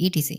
ETC।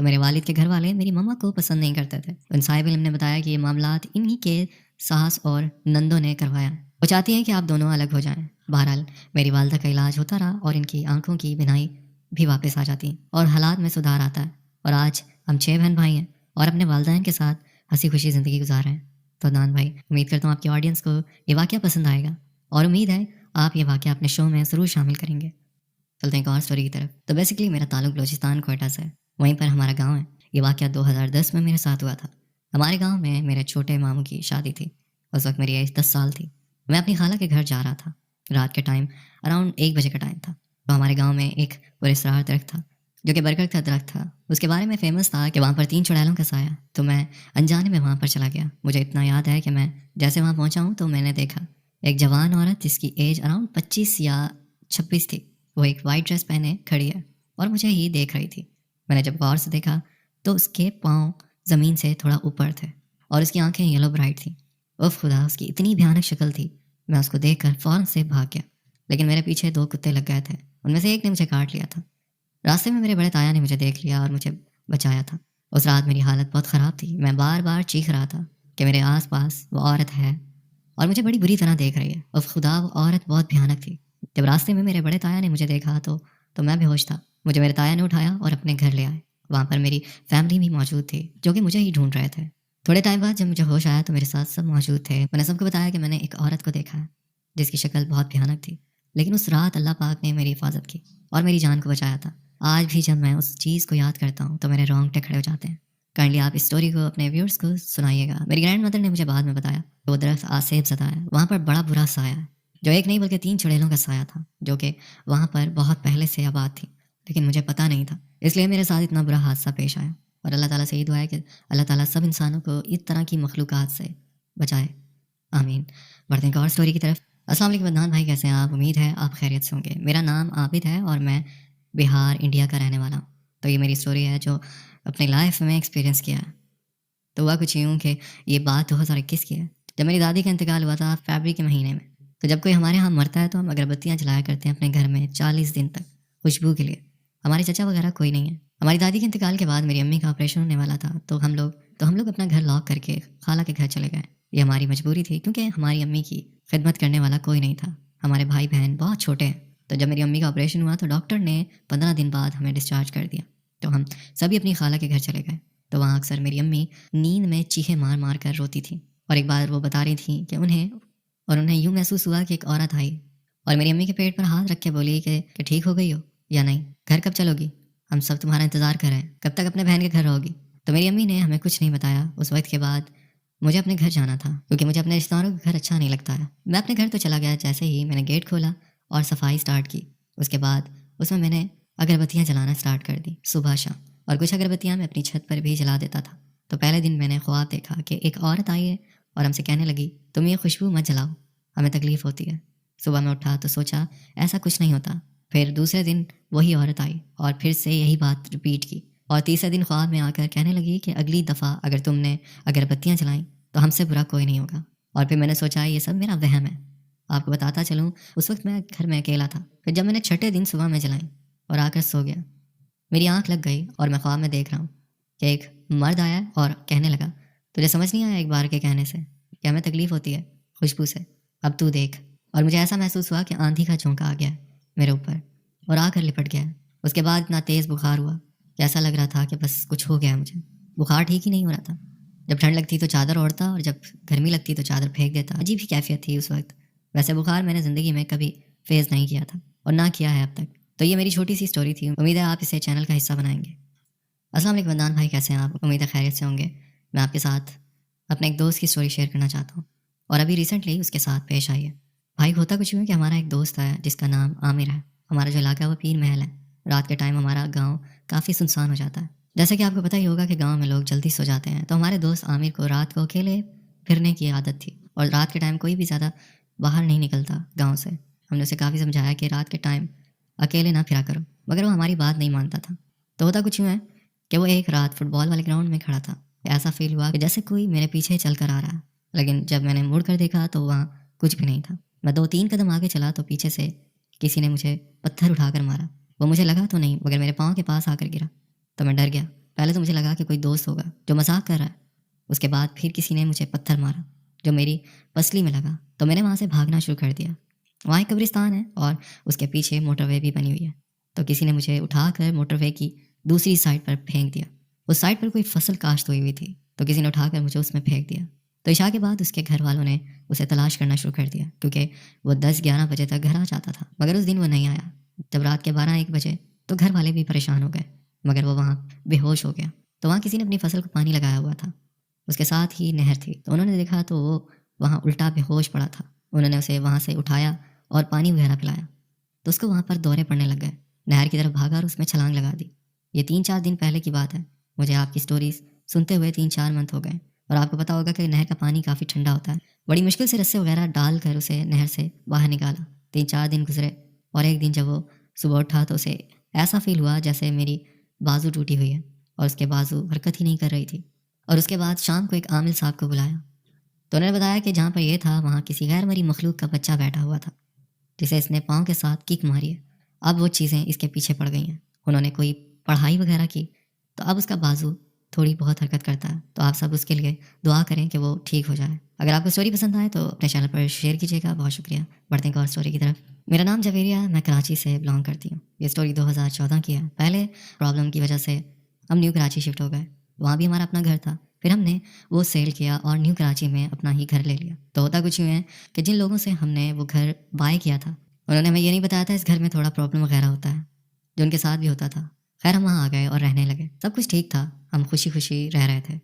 تو میرے والد کے گھر والے میری ماما کو پسند نہیں کرتے تھے. ان صاحب علم نے بتایا کہ یہ معاملات انہی کے ساس اور نندوں نے کروایا. وہ چاہتی ہیں کہ آپ دونوں الگ ہو جائیں. بہرحال میری والدہ کا علاج ہوتا رہا اور ان کی آنکھوں کی بینائی بھی واپس آ جاتی اور حالات میں سدھار آتا ہے. اور آج ہم 6 بہن بھائی ہیں اور اپنے والدین کے ساتھ ہنسی خوشی زندگی گزار رہے ہیں. تو عدنان بھائی, امید کرتا ہوں آپ کی آڈینس کو یہ واقعہ پسند آئے گا اور امید ہے آپ یہ واقعہ اپنے شو میں ضرور شامل کریں گے. چلتے ہیں ایک اور سٹوری کی طرف. تو بیسیکلی میرا تعلق بلوچستان کوئٹہ سے ہے. وہیں پر ہمارا گاؤں ہے. یہ واقعہ 2010 میں میرے ساتھ ہوا تھا. ہمارے گاؤں میں میرے چھوٹے ماموں کی شادی تھی. اس وقت میری ایج 10 سال تھی. میں اپنی خالہ کے گھر جا رہا تھا. رات کے ٹائم اراؤنڈ 1 بجے کا ٹائم تھا. تو ہمارے گاؤں میں ایک پراسرار درخت تھا جو کہ برگد کا درخت تھا. اس کے بارے میں فیمس تھا کہ وہاں پر 3 چڑیلوں کا سایہ. تو میں انجانے میں وہاں پر چلا گیا. مجھے اتنا یاد ہے کہ میں جیسے وہاں پہنچا ہوں تو میں نے دیکھا ایک جوان عورت جس کی ایج اراؤنڈ 25 یا 26 تھی. وہ ایک وائٹ ڈریس پہنے کھڑی ہے اور مجھے ہی دیکھ رہی تھی. میں نے جب غور سے دیکھا تو اس کے پاؤں زمین سے تھوڑا اوپر تھے اور اس کی آنکھیں یلو برائٹ تھیں. اف خدا, اس کی اتنی بھیانک شکل تھی. میں اس کو دیکھ کر فوراً سے بھاگ گیا, لیکن میرے پیچھے 2 کتے لگ گئے تھے. ان میں سے ایک نے مجھے کاٹ لیا تھا. راستے میں میرے بڑے تایا نے مجھے دیکھ لیا اور مجھے بچایا تھا. اس رات میری حالت بہت خراب تھی. میں بار بار چیخ رہا تھا کہ میرے آس پاس وہ عورت ہے اور مجھے بڑی بری طرح دیکھ رہی ہے. اف خدا, وہ عورت بہت بھیانک تھی. جب راستے میں میرے بڑے تایا نے مجھے دیکھا تو میں بے ہوش تھا. مجھے میرے تایا نے اٹھایا اور اپنے گھر لے آئے. وہاں پر میری فیملی بھی موجود تھی جو کہ مجھے ہی ڈھونڈ رہے تھے. تھوڑے ٹائم بعد جب مجھے ہوش آیا تو میرے ساتھ سب موجود تھے. میں نے سب کو بتایا کہ میں نے ایک عورت کو دیکھا ہے جس کی شکل بہت بھیانک تھی, لیکن اس رات اللہ پاک نے میری حفاظت کی اور میری جان کو بچایا تھا. آج بھی جب میں اس چیز کو یاد کرتا ہوں تو میرے رونگٹے کھڑے ہو جاتے ہیں. کائنڈلی آپ اس اسٹوری کو اپنے ویورز کو سنائیے گا. میری گرینڈ مدر نے مجھے بعد میں بتایا کہ وہ درخت آسیب زدہ ہے. وہاں پر بڑا برا سایہ ہے جو ایک نہیں بلکہ 3 چڑیلوں کا سایہ تھا جو کہ وہاں پر بہت پہلے سے آباد تھی, لیکن مجھے پتہ نہیں تھا. اس لیے میرے ساتھ اتنا برا حادثہ پیش آیا. اور اللہ تعالیٰ سے یہ دعا ہے کہ اللہ تعالیٰ سب انسانوں کو اس طرح کی مخلوقات سے بچائے, آمین. بڑھتے ہیں ایک اور سٹوری کی طرف. السلام علیکم عدنان بھائی, کیسے ہیں آپ؟ امید ہے آپ خیریت سے ہوں گے. میرا نام عابد ہے اور میں بہار انڈیا کا رہنے والا ہوں. تو یہ میری سٹوری ہے جو اپنی لائف میں ایکسپیرینس کیا ہے. تو ہوا کچھ یوں کہ یہ بات 2021 کی ہے جب میری دادی کا انتقال ہوا تھا فیبرری کے مہینے میں. تو جب کوئی ہمارے یہاں مرتا ہے تو ہم اگربتیاں جلایا کرتے ہیں اپنے گھر میں 40 دن تک خوشبو کے لیے. ہمارے چچا وغیرہ کوئی نہیں ہے. ہماری دادی کے انتقال کے بعد میری امی کا آپریشن ہونے والا تھا تو ہم لوگ اپنا گھر لاک کر کے خالہ کے گھر چلے گئے. یہ ہماری مجبوری تھی کیونکہ ہماری امی کی خدمت کرنے والا کوئی نہیں تھا. ہمارے بھائی بہن بہت چھوٹے ہیں. تو جب میری امی کا آپریشن ہوا تو ڈاکٹر نے 15 دن بعد ہمیں ڈسچارج کر دیا. تو ہم سبھی اپنی خالہ کے گھر چلے گئے. تو وہاں اکثر میری امی نیند میں چیخے مار مار کر روتی تھیں. اور ایک بار وہ بتا رہی تھیں کہ انہیں یوں محسوس ہوا کہ ایک عورت آئی اور میری امی کے پیٹ پر ہاتھ رکھ کے بولی کہ ٹھیک ہو گئی ہو یا نہیں, گھر کب چلو گی, ہم سب تمہارا انتظار کر رہے ہیں, کب تک اپنے بہن کے گھر رہو گی. تو میری امی نے ہمیں کچھ نہیں بتایا. اس وقت کے بعد مجھے اپنے گھر جانا تھا کیونکہ مجھے اپنے رشتہ داروں کا گھر اچھا نہیں لگتا ہے. میں اپنے گھر تو چلا گیا. جیسے ہی میں نے گیٹ کھولا اور صفائی سٹارٹ کی, اس کے بعد اس میں نے اگربتیاں جلانا سٹارٹ کر دی صبح شام, اور کچھ اگربتیاں میں اپنی چھت پر بھی جلا دیتا تھا. تو پہلے دن میں نے خواب دیکھا کہ ایک عورت آئی ہے اور ہم سے کہنے لگی تم یہ خوشبو مت جلاؤ, ہمیں تکلیف ہوتی ہے. صبح میں اٹھا تو سوچا ایسا کچھ نہیں ہوتا. پھر دوسرے دن وہی عورت آئی اور پھر سے یہی بات رپیٹ کی, اور تیسرے دن خواب میں آ کر کہنے لگی کہ اگلی دفعہ اگر تم نے اگربتیاں جلائیں تو ہم سے برا کوئی نہیں ہوگا. اور پھر میں نے سوچا یہ سب میرا وہم ہے. آپ کو بتاتا چلوں اس وقت میں گھر میں اکیلا تھا. پھر جب میں نے 6 دن صبح میں جلائیں اور آ کر سو گیا, میری آنکھ لگ گئی اور میں خواب میں دیکھ رہا ہوں کہ ایک مرد آیا اور کہنے لگا تجھے سمجھ نہیں آیا ایک بار کے کہنے سے کہ ہمیں تکلیف ہوتی ہے خوشبو سے, اب تو دیکھ. اور مجھے ایسا محسوس ہوا کہ آندھی کا جھونکا آ گیا میرے اوپر اور آ کر لپٹ گیا. اس کے بعد اتنا تیز بخار ہوا کہ ایسا لگ رہا تھا کہ بس کچھ ہو گیا مجھے. بخار ٹھیک ہی نہیں ہو رہا تھا. جب ٹھنڈ لگتی تو چادر اوڑھتا اور جب گرمی لگتی تو چادر پھینک دیتا. عجیب ہی کیفیت تھی اس وقت. ویسے بخار میں نے زندگی میں کبھی فیس نہیں کیا تھا اور نہ کیا ہے اب تک. تو یہ میری چھوٹی سی سٹوری تھی. امید ہے آپ اسے چینل کا حصہ بنائیں گے. السلام علیکم عدنان بھائی, کیسے ہیں آپ؟ امید ہے خیریت سے ہوں گے. میں آپ کے ساتھ اپنے ایک دوست کی سٹوری شیئر کرنا چاہتا ہوں اور ابھی ریسنٹلی اس کے ساتھ پیش آئی ہے. بھائی ہوتا کچھ یوں کہ ہمارا ایک دوست ہے جس کا نام عامر ہے. ہمارا جو علاقہ ہے وہ پیر محل ہے. رات کے ٹائم ہمارا گاؤں کافی سنسان ہو جاتا ہے. جیسا کہ آپ کو پتہ ہی ہوگا کہ گاؤں میں لوگ جلدی سو جاتے ہیں. تو ہمارے دوست عامر کو رات کو اکیلے پھرنے کی عادت تھی اور رات کے ٹائم کوئی بھی زیادہ باہر نہیں نکلتا گاؤں سے. ہم نے اسے کافی سمجھایا کہ رات کے ٹائم اکیلے نہ پھرا کرو, مگر وہ ہماری بات نہیں مانتا تھا. تو ہوتا کچھ یوں ہے کہ وہ ایک رات فٹ بال والے گراؤنڈ میں کھڑا تھا. ایسا فیل ہوا کہ جیسے کوئی میرے پیچھے چل کر آ رہا ہے, لیکن جب میں نے مڑ کر دیکھا تو وہاں کچھ بھی نہیں تھا. میں 2-3 قدم آگے چلا تو پیچھے سے کسی نے مجھے پتھر اٹھا کر مارا. وہ مجھے لگا تو نہیں مگر میرے پاؤں کے پاس آ کر گرا تو میں ڈر گیا. پہلے تو مجھے لگا کہ کوئی دوست ہوگا جو مذاق کر رہا ہے. اس کے بعد پھر کسی نے مجھے پتھر مارا جو میری پسلی میں لگا تو میں نے وہاں سے بھاگنا شروع کر دیا. وہاں ایک قبرستان ہے اور اس کے پیچھے موٹر وے بھی بنی ہوئی ہے. تو کسی نے مجھے اٹھا کر موٹر وے کی دوسری سائڈ پر پھینک دیا. اس سائڈ پر کوئی فصل کاشت ہوئی تھی تو کسی نے اٹھا کر مجھے اس میں پھینک دیا. تو عشاء کے بعد اس کے گھر والوں نے اسے تلاش کرنا شروع کر دیا کیونکہ وہ 10-11 بجے تک گھر آ جاتا تھا. مگر اس دن وہ نہیں آیا. جب رات کے 12-1 بجے تو گھر والے بھی پریشان ہو گئے مگر وہ وہاں بے ہوش ہو گیا. تو وہاں کسی نے اپنی فصل کو پانی لگایا ہوا تھا. اس کے ساتھ ہی نہر تھی تو انہوں نے دیکھا تو وہ وہاں الٹا بے ہوش پڑا تھا. انہوں نے اسے وہاں سے اٹھایا اور پانی وغیرہ پلایا تو اس کو وہاں پر دورے پڑنے لگ گئے. نہر کی طرف بھاگا اور اس میں چھلانگ لگا دی. یہ 3-4 دن پہلے کی بات ہے. مجھے آپ کی سٹوریز سنتے ہوئے 3-4 منتھ ہو گئے اور آپ کو پتا ہوگا کہ نہر کا پانی کافی ٹھنڈا ہوتا ہے. بڑی مشکل سے رسے وغیرہ ڈال کر اسے نہر سے باہر نکالا. 3-4 دن گزرے اور ایک دن جب وہ صبح اٹھا تو اسے ایسا فیل ہوا جیسے میری بازو ٹوٹی ہوئی ہے اور اس کے بازو حرکت ہی نہیں کر رہی تھی. اور اس کے بعد شام کو ایک عامل صاحب کو بلایا تو انہوں نے بتایا کہ جہاں پر یہ تھا وہاں کسی غیر مری مخلوق کا بچہ بیٹھا ہوا تھا جسے اس نے پاؤں کے ساتھ کک ماری ہے. اب وہ چیزیں اس کے پیچھے پڑ گئی ہیں. انہوں نے کوئی پڑھائی وغیرہ کی تو اب اس کا بازو تھوڑی بہت حرکت کرتا ہے. تو آپ سب اس کے لیے دعا کریں کہ وہ ٹھیک ہو جائے. اگر آپ کو سٹوری پسند آئے تو اپنے چینل پر شیئر کیجیے گا. بہت شکریہ. بڑھتے ہیں ایک اور سٹوری کی طرف. میرا نام جویریہ ہے. میں کراچی سے بلانگ کرتی ہوں. یہ سٹوری 2014 کی ہے. پہلے پرابلم کی وجہ سے ہم نیو کراچی شفٹ ہو گئے. وہاں بھی ہمارا اپنا گھر تھا. پھر ہم نے وہ سیل کیا اور نیو کراچی میں اپنا ہی گھر لے لیا. تو ہوتا کچھ یوں ہے کہ جن لوگوں سے ہم نے وہ گھر بائی کیا تھا انہوں نے ہمیں یہ نہیں بتایا تھا اس گھر میں تھوڑا پرابلم وغیرہ ہوتا ہے جو ان کے ساتھ بھی ہوتا تھا. خیر ہم وہاں آ گئے اور رہنے لگے. سب کچھ ٹھیک تھا. ہم خوشی خوشی رہ رہے تھے.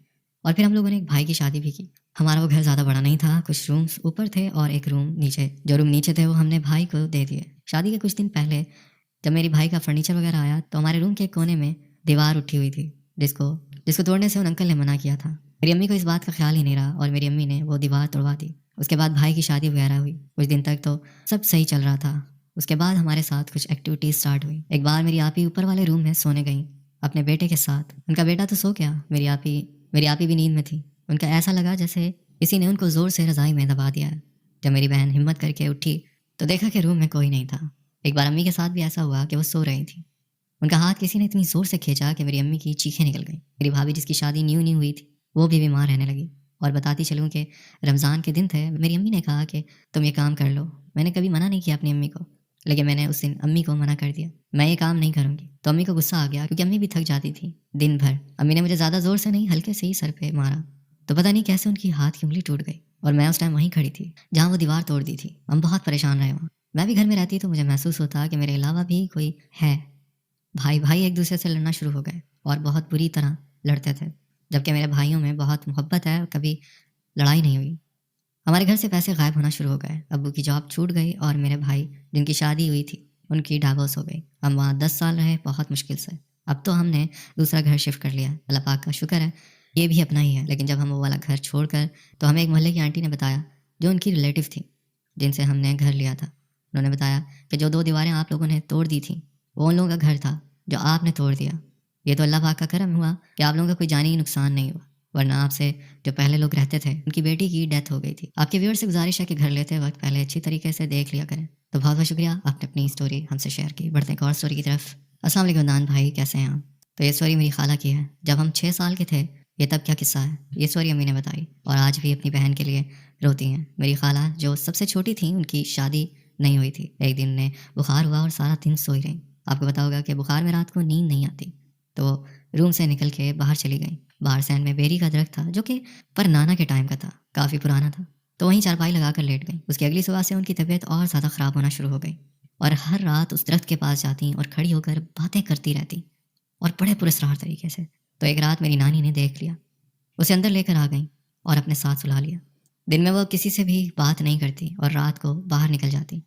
اور پھر ہم لوگوں نے ایک بھائی کی شادی بھی کی. ہمارا وہ گھر زیادہ بڑا نہیں تھا. کچھ رومز اوپر تھے اور ایک روم نیچے. جو روم نیچے تھے وہ ہم نے بھائی کو دے دیے. شادی کے کچھ دن پہلے جب میری بھائی کا فرنیچر وغیرہ آیا تو ہمارے روم کے کونے میں دیوار اٹھی ہوئی تھی جس کو توڑنے سے ان انکل نے منع کیا تھا. میری امی کو اس بات کا خیال ہی نہیں رہا اور میری امی نے وہ دیوار توڑوا دی. اس کے بعد بھائی کی شادی وغیرہ ہوئی. کچھ دن تک تو سب صحیح چل رہا تھا. اس کے بعد ہمارے ساتھ کچھ ایکٹیویٹیز سٹارٹ ہوئی. ایک بار میری آپی اوپر والے روم میں سونے گئیں اپنے بیٹے کے ساتھ. ان کا بیٹا تو سو گیا. میری آپی بھی نیند میں تھی. ان کا ایسا لگا جیسے کسی نے ان کو زور سے رضائی میں دبا دیا ہے. جب میری بہن ہمت کر کے اٹھی تو دیکھا کہ روم میں کوئی نہیں تھا. ایک بار امی کے ساتھ بھی ایسا ہوا کہ وہ سو رہی تھی. ان کا ہاتھ کسی نے اتنی زور سے کھینچا کہ میری امی کی چیخیں نکل گئیں. میری بھابھی جس کی شادی نیو ہوئی تھی وہ بھی بیمار رہنے لگی. اور بتاتی چلوں کہ رمضان کے دن تھے. میری امی نے کہا کہ تم یہ کام کر لو. میں نے کبھی منع نہیں کیا اپنی امی کو لیکن میں نے اس دن امی کو منع کر دیا میں یہ کام نہیں کروں گی. تو امی کو غصہ آ گیا کیونکہ امی بھی تھک جاتی تھی دن بھر. امی نے مجھے زیادہ زور سے نہیں ہلکے سے ہی سر پہ مارا تو پتہ نہیں کیسے ان کی ہاتھ کی انگلی ٹوٹ گئی اور میں اس ٹائم وہیں کھڑی تھی جہاں وہ دیوار توڑ دی تھی. ہم بہت پریشان رہے وہاں. میں بھی گھر میں رہتی تو مجھے محسوس ہوتا کہ میرے علاوہ بھی کوئی ہے. بھائی ایک دوسرے سے لڑنا شروع ہو گئے اور بہت بری طرح لڑتے تھے جبکہ میرے بھائیوں میں بہت محبت ہے. کبھی لڑائی نہیں ہوئی. ہمارے گھر سے پیسے غائب ہونا شروع ہو گئے. ابو کی جاب چھوٹ گئی اور میرے بھائی جن کی شادی ہوئی تھی ان کی ڈائیورس ہو گئی. ہم وہاں 10 سال رہے بہت مشکل سے. اب تو ہم نے دوسرا گھر شفٹ کر لیا. اللہ پاک کا شکر ہے یہ بھی اپنا ہی ہے. لیکن جب ہم وہ والا گھر چھوڑ کر تو ہمیں ایک محلے کی آنٹی نے بتایا جو ان کی ریلیٹو تھی جن سے ہم نے گھر لیا تھا. انہوں نے بتایا کہ جو 2 دیواریں آپ لوگوں نے توڑ دی تھیں وہ ان لوگوں کا گھر تھا جو آپ نے توڑ دیا. یہ تو اللہ پاک کا کرم ہوا کہ آپ لوگوں کا کوئی جانی نقصان نہیں ہوا ورنہ آپ سے جو پہلے لوگ رہتے تھے ان کی بیٹی کی ڈیتھ ہو گئی تھی. آپ کے ویور سے گزارش ہے کہ گھر لیتے وقت پہلے اچھی طریقے سے دیکھ لیا کریں. تو بہت بہت شکریہ آپ نے اپنی سٹوری ہم سے شیئر کی. بڑھتے ہیں ایک اور سٹوری کی طرف. السلام علیکم عدنان بھائی کیسے ہیں آپ؟ تو یہ سٹوری میری خالہ کی ہے. جب ہم 6 سال کے تھے یہ تب کیا قصہ ہے یہ سٹوری امی نے بتائی اور آج بھی اپنی بہن کے لیے روتی ہیں. میری خالہ جو سب سے چھوٹی تھیں ان کی شادی نہیں ہوئی تھی. ایک دن انہیں بخار ہوا اور سارا دن سوئی رہیں. آپ کو پتا ہوگا کہ بخار میں رات کو نیند نہیں آتی تو وہ روم سے نکل کے باہر چلی گئیں. باہر سین میں بیری کا درخت تھا جو کہ پر نانا کے ٹائم کا تھا. کافی پرانا تھا. تو وہیں چارپائی لگا کر لیٹ گئیں. اس کی اگلی صبح سے ان کی طبیعت اور زیادہ خراب ہونا شروع ہو گئی اور ہر رات اس درخت کے پاس جاتی اور کھڑی ہو کر باتیں کرتی رہتی اور بڑے پراسرار طریقے سے. تو ایک رات میری نانی نے دیکھ لیا. اسے اندر لے کر آ گئیں اور اپنے ساتھ سلا لیا. دن میں وہ کسی سے بھی بات نہیں کرتی اور رات کو باہر نکل جاتی.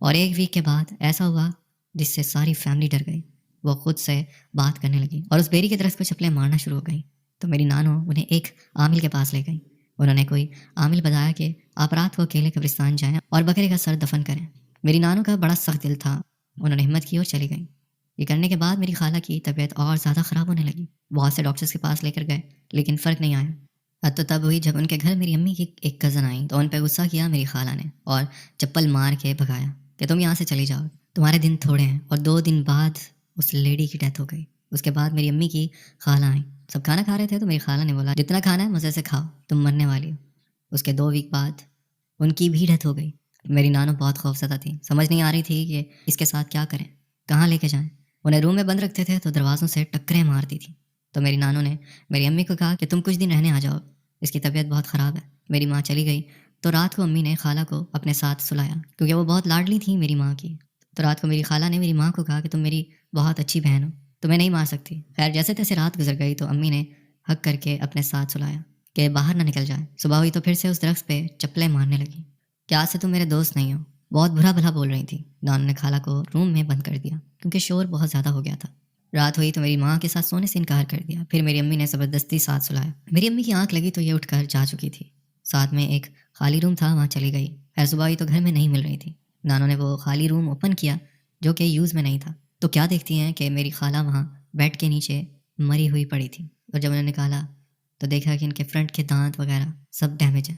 اور 1 ویک کے بعد ایسا ہوا جس سے ساری فیملی ڈر گئی. وہ خود سے بات کرنے لگی اور اس بیری کے درخت کو چپلیں مارنا شروع ہو گئی. تو میری نانو انہیں ایک عامل کے پاس لے گئیں. انہوں نے کوئی عامل بتایا کہ آپ رات کو اکیلے قبرستان جائیں اور بکرے کا سر دفن کریں. میری نانو کا بڑا سخت دل تھا. انہوں نے ہمت کی اور چلی گئیں. یہ کرنے کے بعد میری خالہ کی طبیعت اور زیادہ خراب ہونے لگی. بہت سے ڈاکٹرز کے پاس لے کر گئے لیکن فرق نہیں آیا. حد تو تب ہوئی جب ان کے گھر میری امی کی ایک کزن آئی تو ان پہ غصہ کیا میری خالہ نے اور چپل مار کے بھگایا کہ تم یہاں سے چلی جاؤ, تمہارے دن تھوڑے ہیں. اور 2 دن بعد اس لیڈی کی ڈیتھ ہو گئی. اس کے بعد میری امی کی خالہ آئیں. سب کھانا کھا رہے تھے تو میری خالہ نے بولا جتنا کھانا ہے مزے سے کھاؤ، تم مرنے والی ہو. اس کے 2 ویک بعد ان کی بھی ڈیتھ ہو گئی. میری نانو بہت خوفزدہ تھی، سمجھ نہیں آ رہی تھی کہ اس کے ساتھ کیا کریں، کہاں لے کے جائیں. انہیں روم میں بند رکھتے تھے تو دروازوں سے ٹکریں مارتی تھی. تو میری نانو نے میری امی کو کہا کہ تم کچھ دن رہنے آ جاؤ، اس کی طبیعت بہت خراب ہے. میری ماں چلی گئی تو رات کو امی نے خالہ کو اپنے ساتھ سلایا کیونکہ وہ بہت لاڈلی تھیں میری ماں کی. تو رات کو میری خالہ نے میری ماں کو کہا کہ تم میری بہت اچھی بہن ہو، تمہیں نہیں مار سکتی. خیر جیسے تیسے رات گزر گئی تو امی نے حق کر کے اپنے ساتھ سلایا کہ باہر نہ نکل جائے. صبح ہوئی تو پھر سے اس درخت پہ چپلیں مارنے لگی کہ آج سے تم میرے دوست نہیں ہو. بہت برا بھلا بول رہی تھی. نانو نے خالہ کو روم میں بند کر دیا کیونکہ شور بہت زیادہ ہو گیا تھا. رات ہوئی تو میری ماں کے ساتھ سونے سے انکار کر دیا. پھر میری امی نے زبردستی ساتھ سلایا. میری امی کی آنکھ لگی تو یہ اٹھ کر جا چکی تھی. ساتھ میں ایک خالی روم تھا، وہاں چلی گئی. خیر صبح ہوئی تو گھر میں نہیں مل رہی تھی. نانو نے وہ خالی روم اوپن کیا جو کہ یوز میں نہیں تھا. تو کیا دیکھتی ہیں کہ میری خالہ وہاں بیڈ کے نیچے مری ہوئی پڑی تھی. اور جب انہوں نے نکالا تو دیکھا کہ ان کے فرنٹ کے دانت وغیرہ سب ڈیمیج ہیں.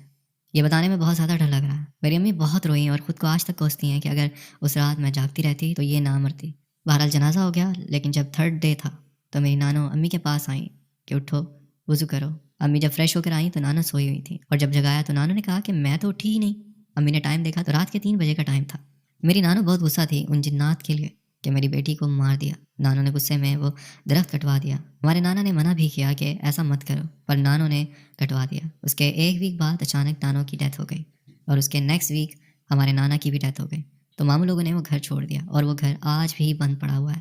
یہ بتانے میں بہت زیادہ ڈر لگ رہا ہے. میری امی بہت روئیں اور خود کو آج تک کوستی ہیں کہ اگر اس رات میں جاگتی رہتی تو یہ نہ مرتی. بہرحال جنازہ ہو گیا، لیکن جب 3rd ڈے تھا تو میری نانو امی کے پاس آئیں کہ اٹھو وضو کرو. امی جب فریش ہو کر آئیں تو نانو سوئی ہوئی تھی، اور جب جگایا تو نانو نے کہا کہ میں تو اٹھی ہی نہیں. امی نے ٹائم دیکھا تو رات کے 3 بجے کا ٹائم تھا. میری نانو بہت غصہ تھی ان جنات کے لیے کہ میری بیٹی کو مار دیا. نانو نے غصے میں وہ درخت کٹوا دیا. ہمارے نانا نے منع بھی کیا کہ ایسا مت کرو، پر نانو نے کٹوا دیا. اس کے 1 ویک بعد اچانک نانو کی ڈیتھ ہو گئی، اور اس کے نیکسٹ ویک ہمارے نانا کی بھی ڈیتھ ہو گئی. تو ماموں لوگوں نے وہ گھر چھوڑ دیا، اور وہ گھر آج بھی بند پڑا ہوا ہے.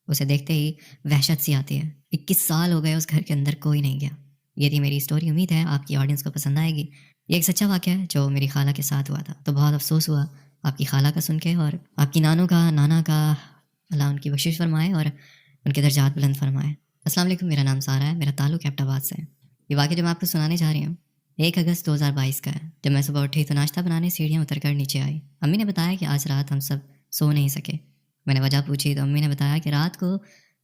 اسے دیکھتے ہی وحشت سی آتی ہے. 21 سال ہو گئے اس گھر کے اندر کوئی نہیں گیا. یہ تھی میری اسٹوری. امید ہے آپ کی آڈینس کو پسند آئے گی. یہ ایک سچا واقعہ ہے جو میری خالہ کے ساتھ ہوا تھا. تو بہت افسوس ہوا آپ کی خالہ کا سن کے، اور آپ کی نانو کا، نانا کا، اللہ ان کی بخشش فرمائے اور ان کے درجات بلند فرمائے. السلام علیکم، میرا نام سارہ ہے، میرا تعلق ایبٹ آباد سے ہے. یہ واقعہ جو میں آپ کو سنانے جا رہی ہوں 1 اگست 2022 کا ہے. جب میں صبح اٹھی تو ناشتہ بنانے سیڑھیاں اتر کر نیچے آئی. امی نے بتایا کہ آج رات ہم سب سو نہیں سکے. میں نے وجہ پوچھی تو امی نے بتایا کہ رات کو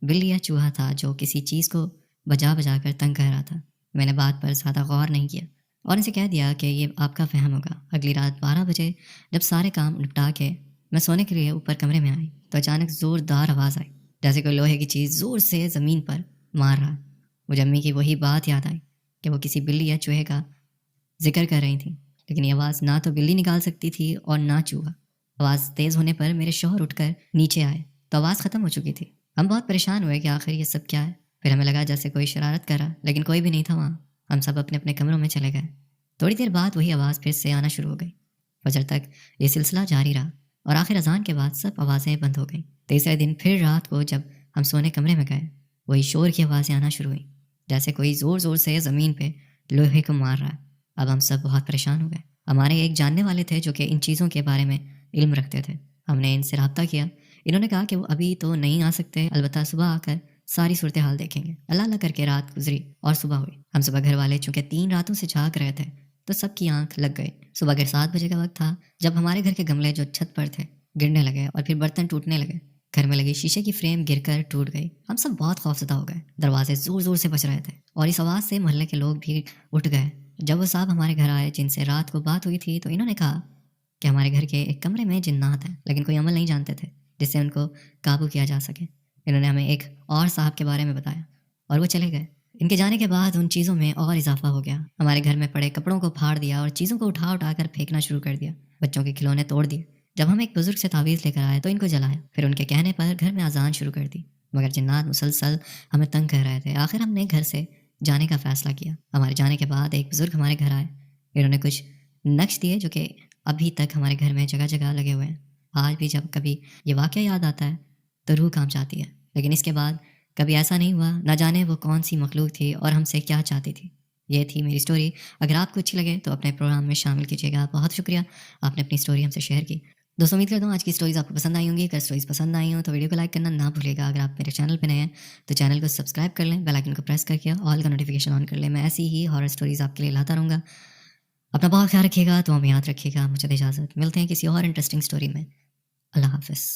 بلی یا چوہا تھا جو کسی چیز کو بجا بجا کر تنگ کر رہا تھا. میں نے بات پر زیادہ غور نہیں کیا اور ان سے کہہ دیا کہ یہ آپ کا فہم ہوگا. اگلی رات 12 بجے جب سارے کام نپٹا کے میں سونے کے لیے اوپر کمرے میں آئی تو اچانک زوردار آواز آئی جیسے کوئی لوہے کی چیز زور سے زمین پر مار رہا. مجھے امی کی وہی بات یاد آئی کہ وہ کسی بلی یا چوہے کا ذکر کر رہی تھیں، لیکن یہ آواز نہ تو بلی نکال سکتی تھی اور نہ چوہا. آواز تیز ہونے پر میرے شوہر اٹھ کر نیچے آئے تو آواز ختم ہو چکی تھی. ہم بہت پریشان ہوئے کہ آخر یہ سب کیا ہے. پھر ہمیں لگا جیسے کوئی شرارت کر رہا، لیکن کوئی بھی نہیں تھا وہاں. ہم سب اپنے اپنے کمروں میں چلے گئے. تھوڑی دیر بعد وہی آواز پھر سے آنا شروع ہو گئی. فجر تک یہ سلسلہ جاری رہا اور آخر اذان کے بعد سب آوازیں بند ہو گئیں. تیسرے دن پھر رات کو جب ہم سونے کمرے میں گئے وہی شور کی آوازیں آنا شروع ہوئیں جیسے کوئی زور زور سے زمین پہ لوہے کو مار رہا ہے. اب ہم سب بہت پریشان ہو گئے. ہمارے ایک جاننے والے تھے جو کہ ان چیزوں کے بارے میں علم رکھتے تھے. ہم نے ان سے رابطہ کیا. انہوں نے کہا کہ وہ ابھی تو نہیں آ سکتے، البتہ صبح آ کر ساری صورتحال دیکھیں گے. اللہ اللہ کر کے رات گزری اور صبح ہوئی. ہم صبح گھر والے چونکہ 3 راتوں سے جاگ رہے تھے تو سب کی آنکھ لگ گئی. صبح کے 7 بجے کا وقت تھا جب ہمارے گھر کے گملے جو چھت پر تھے گرنے لگے اور پھر برتن ٹوٹنے لگے. گھر میں لگی شیشے کی فریم گر کر ٹوٹ گئی. ہم سب بہت خوفزدہ ہو گئے. دروازے زور زور سے بج رہے تھے اور اس آواز سے محلے کے لوگ بھی اٹھ گئے. جب وہ صاحب ہمارے گھر آئے جن سے رات کو بات ہوئی تھی تو انہوں نے کہا کہ ہمارے گھر کے ایک کمرے میں جنات ہیں، لیکن کوئی عمل نہیں جانتے تھے جس سے ان کو قابو کیا جا سکے. انہوں نے ہمیں ایک اور صاحب کے بارے میں بتایا اور وہ چلے گئے. ان کے جانے کے بعد ان چیزوں میں اور اضافہ ہو گیا. ہمارے گھر میں پڑے کپڑوں کو پھاڑ دیا اور چیزوں کو اٹھا اٹھا کر پھینکنا شروع کر دیا. بچوں کے کھلونے توڑ دیے. جب ہم ایک بزرگ سے تعویذ لے کر آئے تو ان کو جلایا. پھر ان کے کہنے پر گھر میں اذان شروع کر دی، مگر جنات مسلسل ہمیں تنگ کر رہے تھے. آخر ہم نے گھر سے جانے کا فیصلہ کیا. ہمارے جانے کے بعد ایک بزرگ ہمارے گھر آئے. انہوں نے کچھ نقش دیے جو کہ ابھی تک ہمارے گھر میں جگہ جگہ لگے ہوئے ہیں. آج بھی جب کبھی یہ واقعہ یاد آتا ہے تو روح کانپ جاتی ہے. لیکن اس کے بعد کبھی ایسا نہیں ہوا. نہ جانے وہ کون سی مخلوق تھی اور ہم سے کیا چاہتی تھی. یہ تھی میری اسٹوری. اگر آپ کو اچھی لگے تو اپنے پروگرام میں شامل کیجیے گا. بہت شکریہ آپ نے اپنی اسٹوری ہم سے شیئر کی. دوستوں امید کرتا ہوں آج کی اسٹوریز آپ کو پسند آئی ہوں گی. اگر اسٹوریز پسند آئی ہوں تو ویڈیو کو لائک کرنا نہ بھولے گا. اگر آپ میرے چینل پہ نئے ہیں تو چینل کو سبسکرائب کر لیں، بیل آئکن کو پریس کر کے آل کا نوٹیفیکیشن آن کر لیں. میں ایسی ہی ہارر اسٹوریز آپ کے لیے لاتا رہوں گا. اپنا بہت خیال رکھیے گا. تو ہمیں یاد رکھیے گا. مجھے اجازت، ملتے ہیں کسی اور انٹرسٹنگ اسٹوری میں. اللہ حافظ.